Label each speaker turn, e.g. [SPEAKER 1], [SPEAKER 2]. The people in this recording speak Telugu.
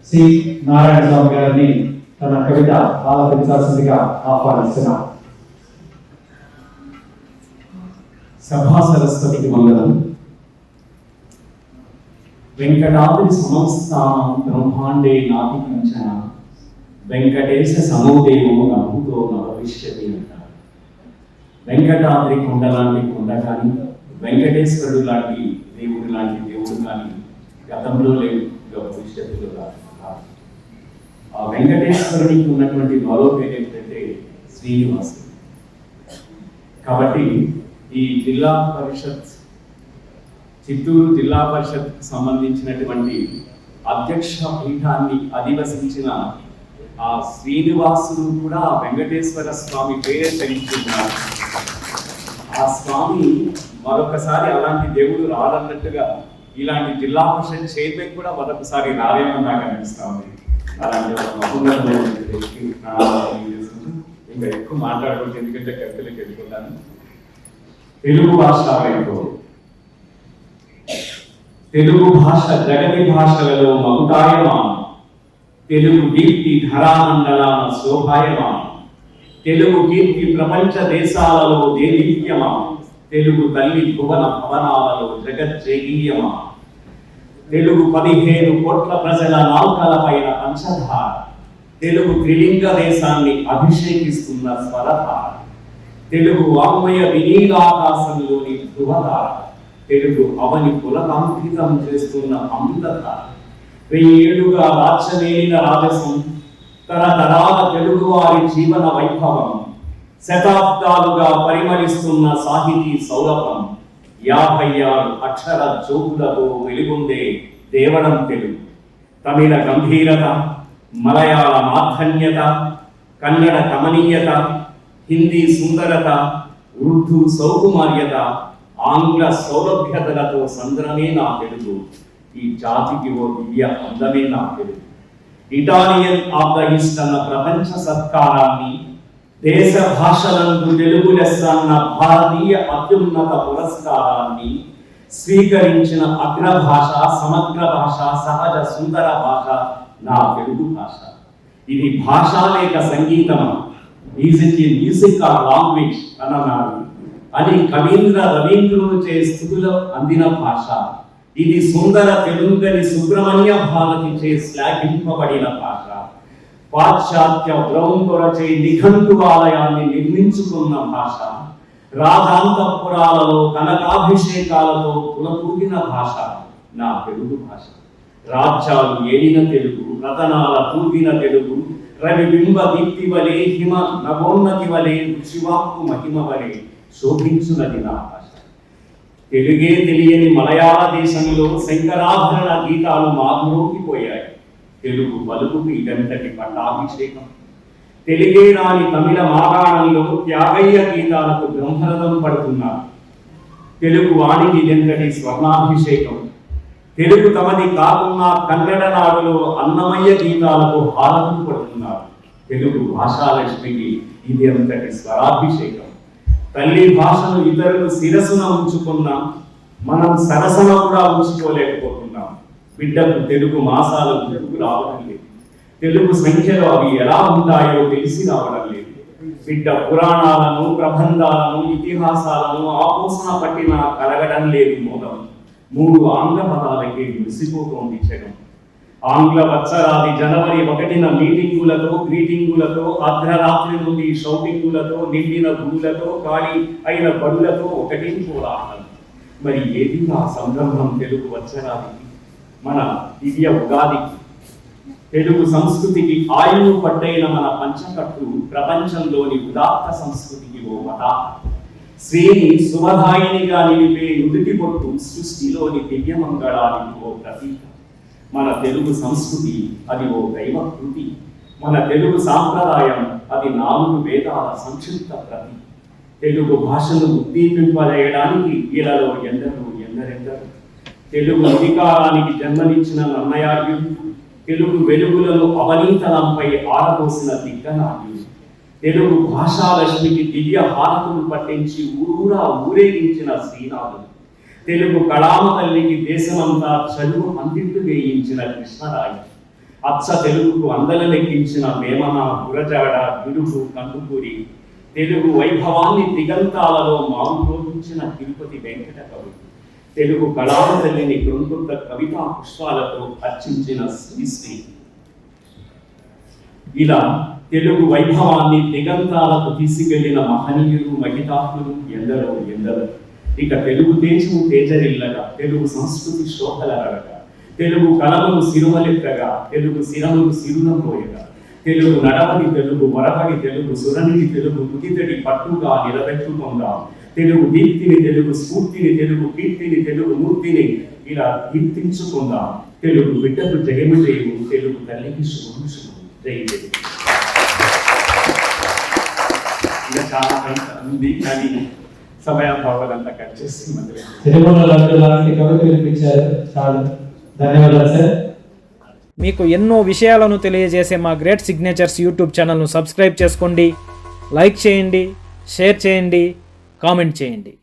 [SPEAKER 1] సి నారాయణ స్వామి గారిని తన కవిత ఆలపించాల్సిందిగా ఆహ్వానిస్తున్నా.
[SPEAKER 2] సభా సరస్వతికి మంగళం. వెంకటాద్రి సమస్థానం బ్రహ్మాండే నాతి కంచన వెంకటేశ సమోదేవం అభుతో నభవిష్యతి అంటారు. వెంకటాద్రి కొండ లాంటి కొండ కానీ, వెంకటేశ్వరుడు లాంటి దేవుడు లాంటి దేవుడు కానీ గతంలో లేవు, భవిష్యత్తులో రాదు. ఆ వెంకటేశ్వరునికి ఉన్నటువంటి మరో పేరు ఏంటంటే శ్రీనివాసుడు. కాబట్టి ఈ జిల్లా పరిషత్, చిత్తూరు జిల్లా పరిషత్ సంబంధించినటువంటి అధ్యక్ష పీఠాన్ని అధివసించిన ఆ శ్రీనివాసుడు కూడా వెంకటేశ్వర స్వామి పేరే తెలుసుకున్నారు. ఆ స్వామి మరొకసారి అలాంటి దేవుడు రాదన్నట్టుగా ఇలాంటి జిల్లా పరిషత్ చైర్మన్ కూడా మరొకసారి రాలేమని నాకు అనిపిస్తా ఉంది. అలాంటి ఇంకా ఎక్కువ మాట్లాడకూడదు, ఎందుకంటే కవితలకు వెళ్ళిపోతాను. తెలుగు భాష వైపు, తెలుగు భాష జగతి భాషలలో మగుటాయమానం, తెలుగు కీర్తి ధరామండలాన శోభాయమానం, తెలుగు కీర్తి ప్రపంచ దేశాలలో దేదీప్యమానం, తెలుగు తల్లి భువన భవనాలలో జగజ్జేగీయమానం, తెలుగు 15 కోట్ల ప్రజల నాల్కల పైన పంచధార, తెలుగు త్రిలింగ దేశాన్ని అభిషేకిస్తున్న స్వరధార, తెలుగు వాంగ్మయ వినీలాకాశంలోని ధృవధార, తెలుగు అవని పులకాంకితం చేస్తున్న అమృతధార, 1000 ఏళ్లుగా రాజ్యమేలిన రాజసం, తరతరాల తెలుగువారి జీవన వైభవం, శతాబ్దాలుగా పరిమళిస్తున్న సాహితీ సౌరభం, 56 అక్షర జ్యోతులతో వెలుగొందే దేవడం తెలుగు. తమిళ గంభీరత, మలయాళ మాధన్యత, కన్నడ కమనీయత, హిందీ సుందరత, ఉర్దూ సౌకుమార్యత, ఆంగ్ల సౌలభ్యతలతో సంద్రమే నా తెలుగు. ఈ జాతికి ఓ దివ్య అందమే నా Telugu. Italian of the east అన్న ప్రపంచ సత్కారాన్ని, దేశ భాషలందు తెలుగు లెస్స అన్న భారతీయ అత్యున్నత పురస్కారాన్ని స్వీకరించిన అగ్రభాష, సమగ్ర భాష, సహజ సుందర భాష నా తెలుగు భాష. ఇది భాష లేక సంగీతమా, is it a music or language అన్నారు అని కవీంద్ర రవీంద్రులు చే స్థుతులు అందిన భాష. ఇది సుందర తెలుగని సుబ్రహ్మణ్య భారతి చే శ్లాఘింపబడిన భాష. పాశ్చాత్య బ్రహ్మకొరచే నిఘంటువాలయాన్ని నిర్మించుకున్న భాష. రాజాంతపురాలలో కనకాభిషేకాలతో పునపూగిన భాష నా తెలుగు భాష. రాజ్యాలు ఏలిన తెలుగు, రతనాల తూగిన తెలుగు, రవి బింబ దీప్తి వలె, హిమ నవోన్నతి వలె, శివాక్కు మహిమ వలె శోభించున్నది నా భాష. తెలుగే తెలియని మలయాళ దేశంలో శంకరాభరణ గీతాలు మాధురోకిపోయాయి. తెలుగు పలుకుకు ఇదంతటి పట్టాభిషేకం. తెలుగే రాని తమిళ మాగాణంలో త్యాగయ్య గీతాలకు బ్రహ్మరథం పడుతున్నారు. తెలుగు వాణికి ఇదంతటి స్వర్ణాభిషేకం. తెలుగు తమది కాకున్నా కన్నడ నాడులో అన్నమయ్య గీతాలకు హారతం పడుతున్నారు. తెలుగు భాషాలక్ష్మికి ఇది అంతటి స్వరాభిషేకం. తల్లి భాషను ఇతరులు శిరసున ఉంచుకున్నా మనం సరసన కూడా ఉంచుకోలేకపోతున్నాం. బిడ్డకు తెలుగు మాసాలు గుర్తుకు రావడం లేదు. తెలుగు సంఖ్యలో అవి ఎలా ఉంటాయో తెలిసి రావడం లేదు. బిడ్డ పురాణాలను, ప్రబంధాలను, ఇతిహాసాలను ఆపోసన పట్టిన కలగడం లేదు మూలం. 3 ఆంగ్ల పదాలకే మురిసిపోతోంది జగం. ఆంగ్ల వత్సరాది జనవరి 1న మీటింగులతో, గ్రీటింగులతో, అర్ధరాత్రి నుండి షౌటింగులతో, నిండిన భూలతో, ఖాళీ అయిన బడులతో ఒకటి కోలాహలం. మరి ఏది ఆ సందర్భం తెలుగు వత్సరాదికి, మన దివ్య ఉగాదికి, తెలుగు సంస్కృతికి ఆయువు పట్టైన మన పంచకట్టు ప్రపంచంలోని ఉదాత్త సంస్కృతికి ఓ మత. శ్రీని శుభదాయినిగా నిలిపే నుదుటి పొట్టు సృష్టిలోని దివ్యమంగళానికి ఓ ప్రతీక. మన తెలుగు సంస్కృతి అది ఓ దైవ కృతి. మన తెలుగు సాంప్రదాయం అది 4 వేదాల సంక్షిప్త ప్రతి. తెలుగు భాషను ఉద్దీపింపజేయడానికి ఇలాలో ఎందరెందరూ. తెలుగు అధికారానికి జన్మనిచ్చిన నన్నయార్యులు, తెలుగు వెలుగులను అవనీతనంపై ఆరబోసిన దిగ్గనార్యులు, తెలుగు భాషాలక్ష్మికి దివ్య హారతులు పట్టించి ఊరూరా ఊరేగించిన శ్రీనాథుడు, తెలుగు కళామ తల్లికి దేశమంతా చదువు అందిట్టు వేయించిన కృష్ణరాయ, అచ్చ తెలుగుకు అందలెక్కించిన వేమన, గురజాడ, పిడుగు, కందుకూరి, తెలుగు వైభవాన్ని దిగంతాలలో మారుమోగించిన తిరుపతి వెంకట కవి, తెలుగు కళాల తల్లిని కృంకృత కవితా పుష్పాలతో అర్చించిన శ్రీశ్రీ. ఇలా తెలుగు వైభవాన్ని దిగంతాలకు తీసుకెళ్లిన మహనీయులు, మహితాత్ములు ఎందరో ఎందరో. ఇక తెలుగు దేశం తేజరిల్లగా, తెలుగు సంస్కృతి శోభలరగా, తెలుగు కళలను సిరుమలెత్తగా, తెలుగు సిరములు సిరునపోయగా, తెలుగు నడవని తెలుగు వరపని తెలుగు సురనిని తెలుగు ముదితడి పట్టుగా నిలబెట్టుకుందాం. తెలుగు దీప్తిని, తెలుగు స్ఫూర్తిని, తెలుగు కీర్తిని, తెలుగు మూర్తిని ఇలా కీర్తించుకుందాం. తెలుగు బిడ్డకు జయము జయము, తెలుగు తల్లికి శుభము శుభము. జై తెలుగు. ఇంకా చాలా ఉంది, కానీ సమయాభావాలంతా కట్ చేసి మధ్య
[SPEAKER 1] తెలుగులో లాంటి కవిత వినిపించారు. చాలా ధన్యవాదాలు సార్.
[SPEAKER 3] మీకు ఎన్నో విషయాలను తెలియజేసే మా గ్రేట్ సిగ్నేచర్స్ యూట్యూబ్ ఛానల్ను సబ్స్క్రైబ్ చేసుకోండి, లైక్ చేయండి, షేర్ చేయండి, కామెంట్ చేయండి.